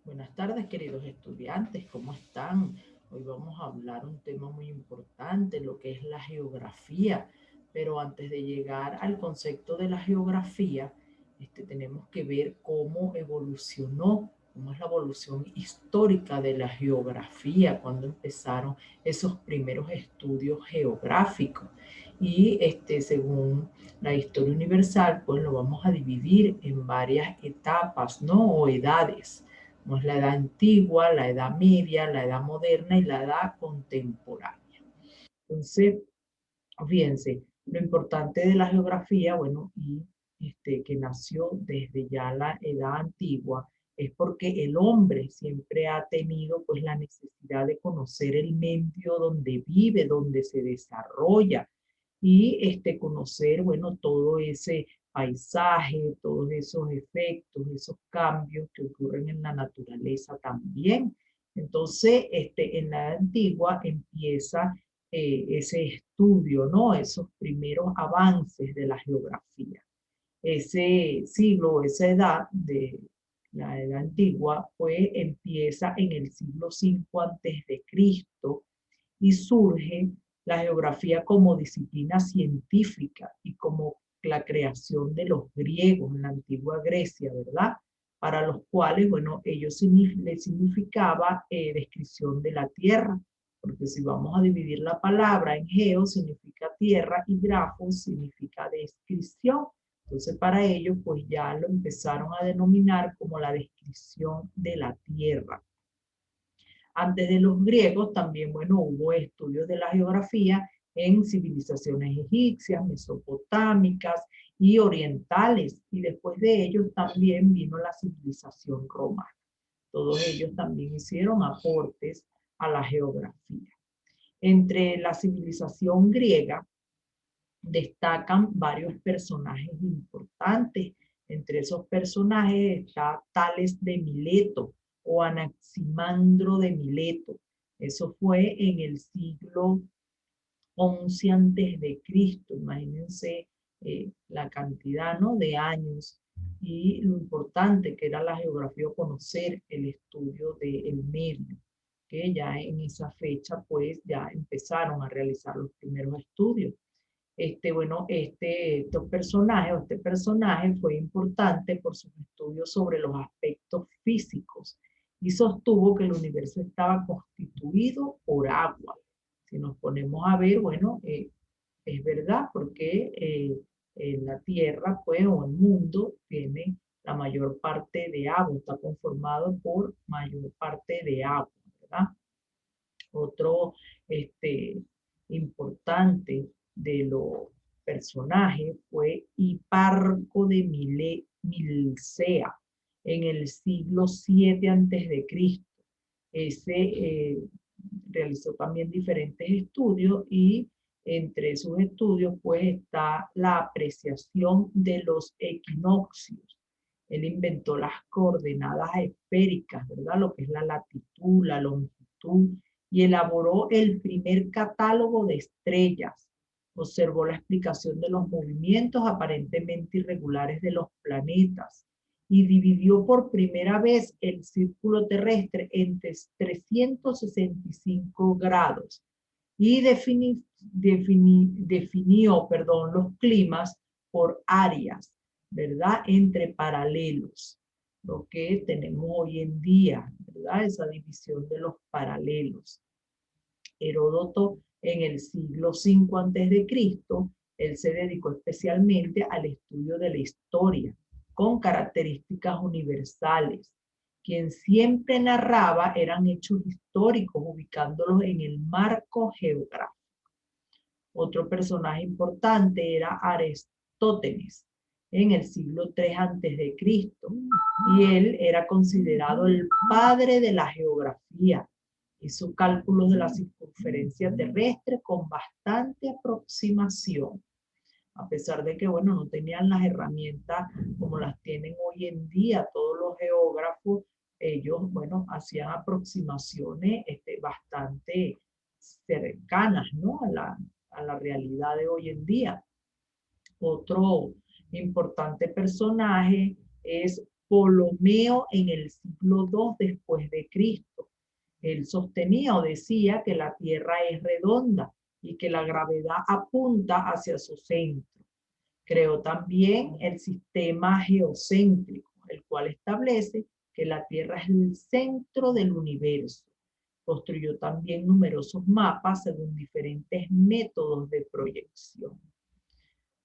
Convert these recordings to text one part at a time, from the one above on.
Buenas tardes, queridos estudiantes, ¿cómo están? Hoy vamos a hablar un tema muy importante, lo que es la geografía. Pero antes de llegar al concepto de la geografía, tenemos que ver cómo evolucionó, cómo es la evolución histórica de la geografía, cuando empezaron esos primeros estudios geográficos. Y según la historia universal, pues lo vamos a dividir en varias etapas, ¿no? O edades. Tenemos la edad antigua, la edad media, la edad moderna y la edad contemporánea. Entonces, fíjense, lo importante de la geografía, bueno, y que nació desde ya la edad antigua, es porque el hombre siempre ha tenido pues la necesidad de conocer el medio donde vive, donde se desarrolla, y conocer, bueno, todo ese paisaje, todos esos efectos, esos cambios que ocurren en la naturaleza también. Entonces, en la edad antigua empieza ese estudio, ¿no? Esos primeros avances de la geografía. Ese siglo, esa edad de la edad antigua, pues empieza en el siglo V antes de Cristo y surge la geografía como disciplina científica y como la creación de los griegos en la antigua Grecia, ¿verdad? Para los cuales, bueno, ellos les significaba descripción de la tierra, porque si vamos a dividir la palabra en geo significa tierra y grafo significa descripción. Entonces para ellos pues ya lo empezaron a denominar como la descripción de la tierra. Antes de los griegos también, bueno, hubo estudios de la geografía en civilizaciones egipcias, mesopotámicas y orientales, y después de ellos también vino la civilización romana. Todos ellos también hicieron aportes a la geografía. Entre la civilización griega destacan varios personajes importantes. Entre esos personajes está Tales de Mileto o Anaximandro de Mileto. Eso fue en el siglo XI antes de Cristo. Imagínense la cantidad, ¿no?, de años y lo importante que era la geografía, conocer el estudio del medio, que ya en esa fecha pues ya empezaron a realizar los primeros estudios. Este personaje fue importante por sus estudios sobre los aspectos físicos y sostuvo que el universo estaba constituido por agua. Si nos ponemos a ver, bueno, es verdad, porque la Tierra, pues, o el mundo, tiene la mayor parte de agua, está conformado por mayor parte de agua, ¿verdad? Otro importante de los personajes fue Hiparco de Milcea en el siglo VII antes de Cristo. Ese realizó también diferentes estudios y entre esos estudios pues está la apreciación de los equinoccios. Él inventó las coordenadas esféricas, ¿verdad? Lo que es la latitud, la longitud, y elaboró el primer catálogo de estrellas. Observó la explicación de los movimientos aparentemente irregulares de los planetas y dividió por primera vez el círculo terrestre entre 365 grados y definió, los climas por áreas, ¿verdad? Entre paralelos, lo que tenemos hoy en día, ¿verdad? Esa división de los paralelos. Heródoto en el siglo V antes de Cristo, él se dedicó especialmente al estudio de la historia con características universales. Quien siempre narraba eran hechos históricos, ubicándolos en el marco geográfico. Otro personaje importante era Aristóteles en el siglo III antes de Cristo, y él era considerado el padre de la geografía. Hizo cálculos de la circunferencia terrestre con bastante aproximación, a pesar de que, bueno, no tenían las herramientas como las tienen hoy en día todos los geógrafos. Ellos, bueno, hacían aproximaciones bastante cercanas, ¿no?, a la realidad de hoy en día. Otro importante personaje es Ptolomeo en el siglo II después de Cristo. Él sostenía o decía que la Tierra es redonda y que la gravedad apunta hacia su centro. Creó también el sistema geocéntrico, el cual establece que la Tierra es el centro del universo. Construyó también numerosos mapas según diferentes métodos de proyección.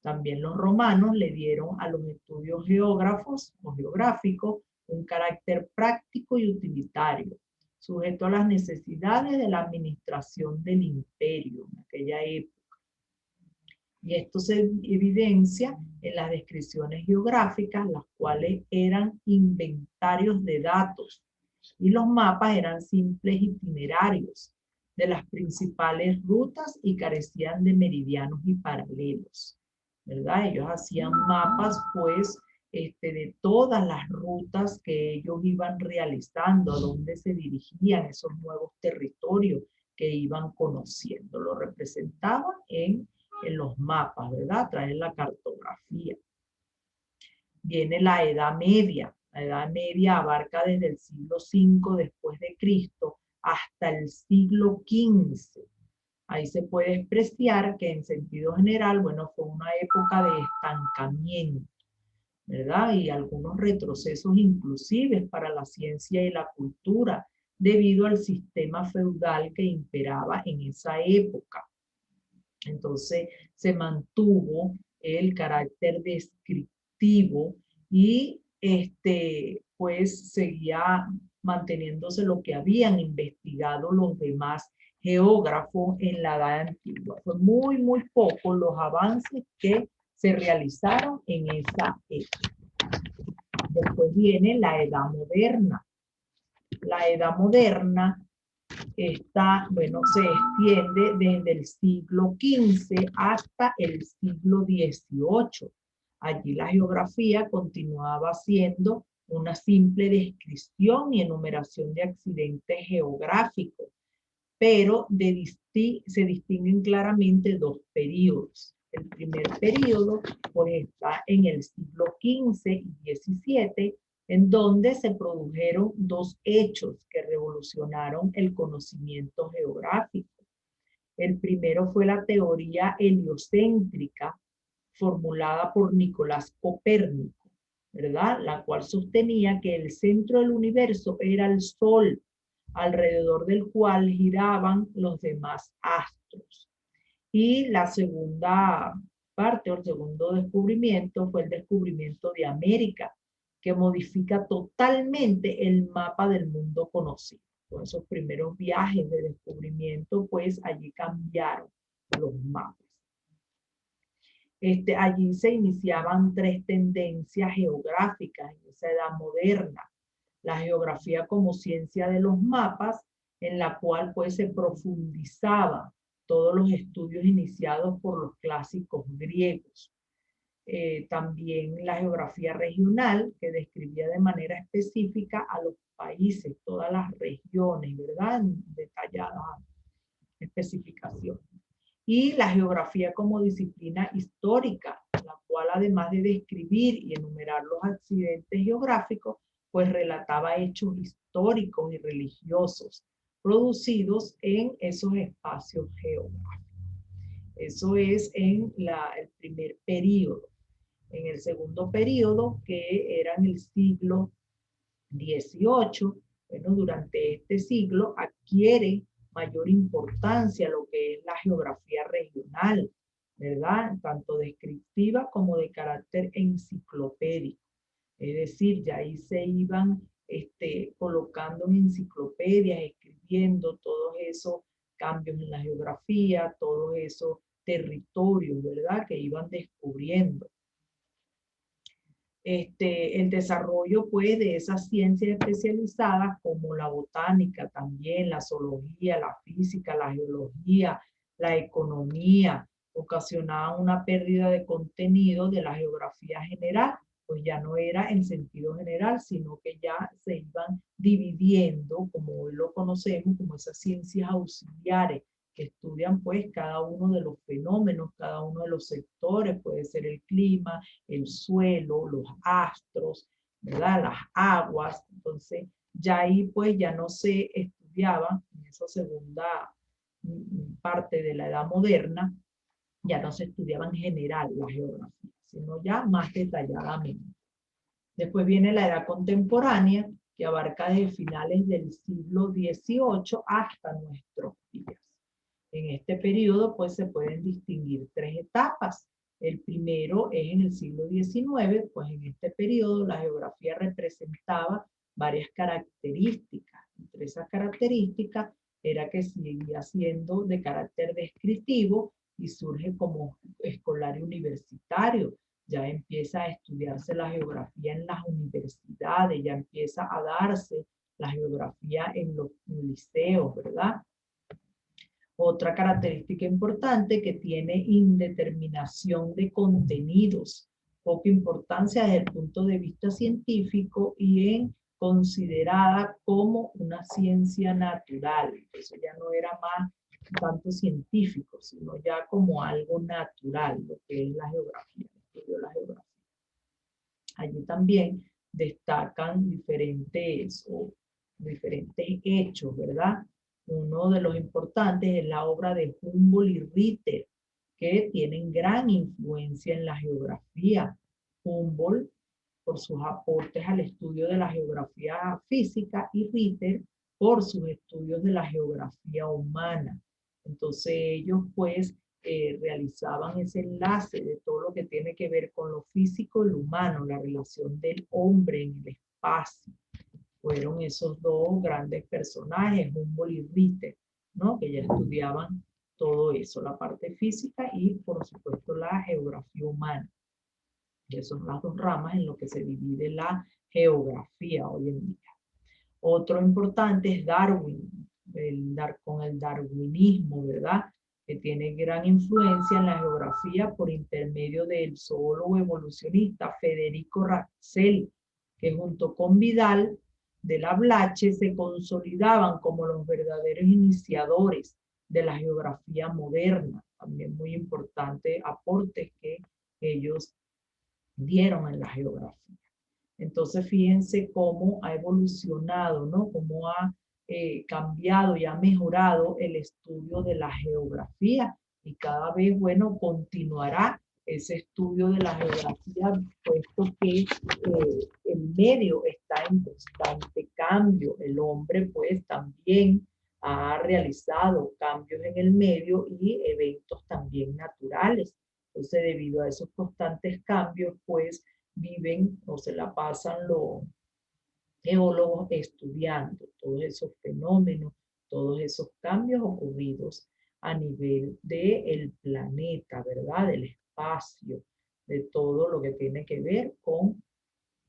También los romanos le dieron a los estudios geógrafos o geográficos un carácter práctico y utilitario, sujeto a las necesidades de la administración del imperio en aquella época. Y esto se evidencia en las descripciones geográficas, las cuales eran inventarios de datos, y los mapas eran simples itinerarios de las principales rutas y carecían de meridianos y paralelos, ¿verdad? Ellos hacían mapas, pues, de todas las rutas que ellos iban realizando, a dónde se dirigían esos nuevos territorios que iban conociendo. Lo representaban en los mapas, ¿verdad? Traer la cartografía. Viene la Edad Media. La Edad Media abarca desde el siglo V después de Cristo hasta el siglo XV. Ahí se puede apreciar que en sentido general, bueno, fue una época de estancamiento, ¿verdad? Y algunos retrocesos inclusive para la ciencia y la cultura debido al sistema feudal que imperaba en esa época. Entonces se mantuvo el carácter descriptivo y pues seguía manteniéndose lo que habían investigado los demás geógrafos en la Edad Antigua. Fue muy, muy poco los avances que se realizaron en esa época. Después viene la Edad Moderna. La Edad Moderna bueno, se extiende desde el siglo XV hasta el siglo XVIII. Allí la geografía continuaba siendo una simple descripción y enumeración de accidentes geográficos, pero se distinguen claramente dos periodos. El primer periodo pues, está en el siglo XV y XVII, en donde se produjeron dos hechos que revolucionaron el conocimiento geográfico. El primero fue la teoría heliocéntrica formulada por Nicolás Copérnico, ¿verdad? La cual sostenía que el centro del universo era el Sol, alrededor del cual giraban los demás astros. Y la segunda parte, o el segundo descubrimiento, fue el descubrimiento de América, que modifica totalmente el mapa del mundo conocido. Con esos primeros viajes de descubrimiento, pues allí cambiaron los mapas. Allí se iniciaban tres tendencias geográficas en esa edad moderna. La geografía como ciencia de los mapas, en la cual pues se profundizaba todos los estudios iniciados por los clásicos griegos. También la geografía regional, que describía de manera específica a los países, todas las regiones, ¿verdad? Detalladas especificaciones. Y la geografía como disciplina histórica, la cual además de describir y enumerar los accidentes geográficos, pues relataba hechos históricos y religiosos producidos en esos espacios geográficos. Eso es en el primer periodo. En el segundo periodo, que era en el siglo XVIII, bueno, durante este siglo adquiere mayor importancia lo que es la geografía regional, ¿verdad? Tanto descriptiva como de carácter enciclopédico. Es decir, ya ahí se iban colocando en enciclopedias, escribiendo todos esos cambios en la geografía, todos esos territorios, ¿verdad? Que iban descubriendo. El desarrollo pues de esas ciencias especializadas como la botánica también, la zoología, la física, la geología, la economía, ocasionaban una pérdida de contenido de la geografía general, pues ya no era en sentido general, sino que ya se iban dividiendo, como hoy lo conocemos, como esas ciencias auxiliares que estudian pues cada uno de los fenómenos, cada uno de los sectores, puede ser el clima, el suelo, los astros, ¿verdad? Las aguas. Entonces, ya ahí pues ya no se estudiaba en esa segunda parte de la edad moderna, ya no se estudiaba en general la geografía, sino ya más detalladamente. Después viene la edad contemporánea, que abarca desde finales del siglo XVIII hasta nuestros días. En este periodo, pues, se pueden distinguir tres etapas. El primero es en el siglo XIX, pues en este periodo la geografía representaba varias características. Entre esas características era que seguía siendo de carácter descriptivo y surge como escolar y universitario. Ya empieza a estudiarse la geografía en las universidades, ya empieza a darse la geografía en los liceos, ¿verdad? Otra característica importante que tiene indeterminación de contenidos, poca importancia desde el punto de vista científico y en considerada como una ciencia natural. Eso ya no era más tanto científico, sino ya como algo natural, lo que es la geografía, el estudio de la geografía. Allí también destacan diferentes hechos, ¿verdad? Uno de los importantes es la obra de Humboldt y Ritter, que tienen gran influencia en la geografía. Humboldt, por sus aportes al estudio de la geografía física, y Ritter, por sus estudios de la geografía humana. Entonces ellos, pues, realizaban ese enlace de todo lo que tiene que ver con lo físico y lo humano, la relación del hombre en el espacio. Fueron esos dos grandes personajes, Humboldt y Ritter, ¿no? Que ya estudiaban todo eso, la parte física y, por supuesto, la geografía humana. Que son las dos ramas en lo que se divide la geografía hoy en día. Otro importante es Darwin, con el darwinismo, ¿verdad? Que tiene gran influencia en la geografía por intermedio del zoólogo evolucionista Federico Razzell, que junto con Vidal de la Blache se consolidaban como los verdaderos iniciadores de la geografía moderna. También muy importante aportes que ellos dieron en la geografía. Entonces, fíjense cómo ha evolucionado, ¿no? Cómo ha cambiado y ha mejorado el estudio de la geografía y cada vez, bueno, continuará ese estudio de la geografía, puesto que el medio está en constante cambio. El hombre, pues, también ha realizado cambios en el medio y eventos también naturales. Entonces, debido a esos constantes cambios, pues, viven o se la pasan los geólogos estudiando todos esos fenómenos, todos esos cambios ocurridos a nivel del planeta, ¿verdad? Del espacio, de todo lo que tiene que ver con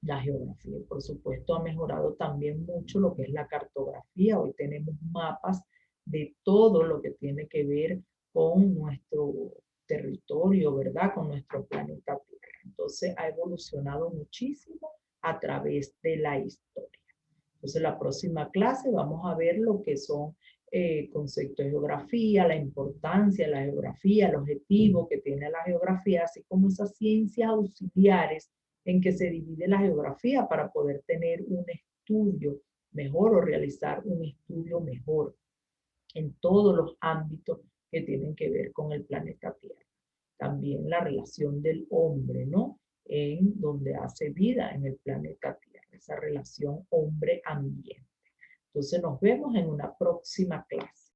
la geografía. Por supuesto, ha mejorado también mucho lo que es la cartografía. Hoy tenemos mapas de todo lo que tiene que ver con nuestro territorio, ¿verdad? Con nuestro planeta Tierra. Entonces, ha evolucionado muchísimo a través de la historia. Entonces, la próxima clase vamos a ver lo que son conceptos de geografía, la importancia de la geografía, el objetivo que tiene la geografía, así como esas ciencias auxiliares en que se divide la geografía para poder tener un estudio mejor o realizar un estudio mejor en todos los ámbitos que tienen que ver con el planeta Tierra. También la relación del hombre, ¿no? En donde hace vida en el planeta Tierra, esa relación hombre-ambiente. Entonces nos vemos en una próxima clase.